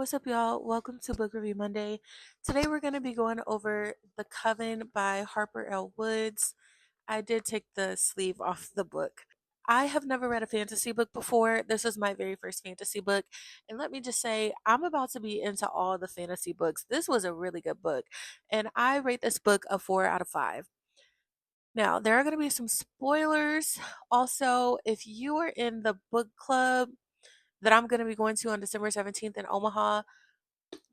What's up, y'all? Welcome to Book Review Monday. Today we're going to be going over The Coven by Harper L. I did take the sleeve off the book. I have never read a fantasy book before. This is my very first fantasy book. And let me just say, I'm about to be into all the fantasy books. This was a really good book. And I rate this book a 4 out of 5. Now, there are going to be some spoilers. Also, if you are in the book club that I'm going to be going to on December 17th in Omaha,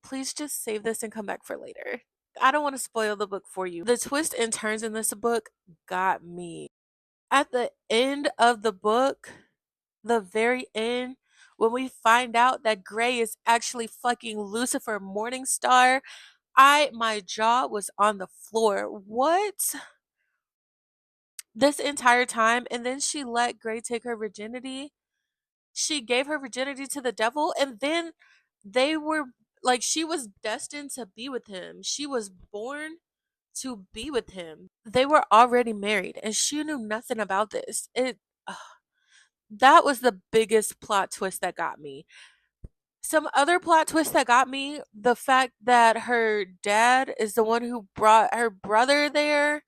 please just save this and come back for later. I don't want to spoil the book for you. The twists and turns in this book got me. At the end of the book, the very end, when we find out that Gray is actually fucking Lucifer Morningstar, my jaw was on the floor. What? This entire time, and then she let Gray take her virginity. She gave her virginity to the devil, and then they were like, she was destined to be with him. She was born to be with him. They were already married, and she knew nothing about this. Ugh, that was the biggest plot twist that got me. Some other plot twist that got me, the fact that her dad is the one who brought her brother there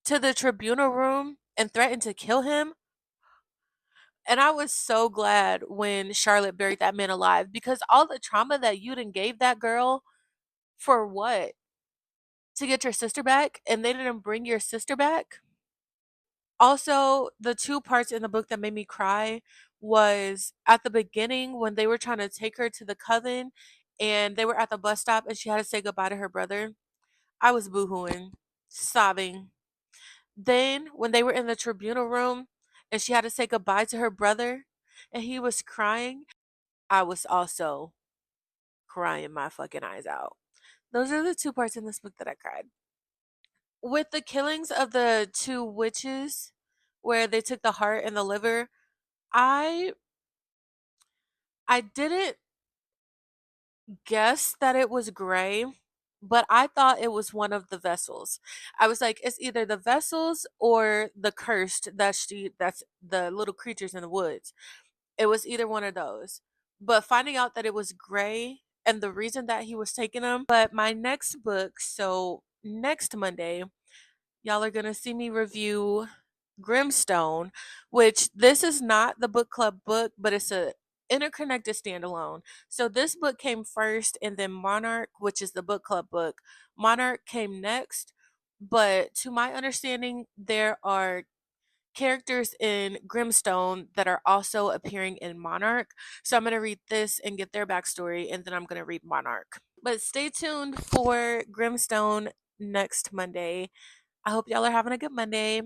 to the tribunal room and threatened to kill him. And I was so glad when Charlotte buried that man alive, because all the trauma that you done gave that girl, for what? To get your sister back, and they didn't bring your sister back? Also, the two parts in the book that made me cry was at the beginning when they were trying to take her to the coven and they were at the bus stop and she had to say goodbye to her brother. I was boohooing, sobbing. Then when they were in the tribunal room and she had to say goodbye to her brother and he was crying, I was also crying my fucking eyes out. Those are the two parts in this book that I cried. With the killings of the two witches, where they took the heart and the liver, I I didn't guess that it was Gray, but I thought it was one of the vessels. I was like, it's either the vessels or the cursed that's the little creatures in the woods. It was either one of those. But finding out that it was Gray and the reason that he was taking them. But my next book, so next Monday, y'all are gonna see me review Grimstone, which this is not the book club book, but it's a interconnected standalone. So this book came first, and then Monarch, which is the book club book. Monarch came next, but to my understanding, there are characters in Grimstone that are also appearing in Monarch. So I'm going to read this and get their backstory, and then I'm going to read Monarch. But stay tuned for Grimstone next Monday. I hope y'all are having a good Monday.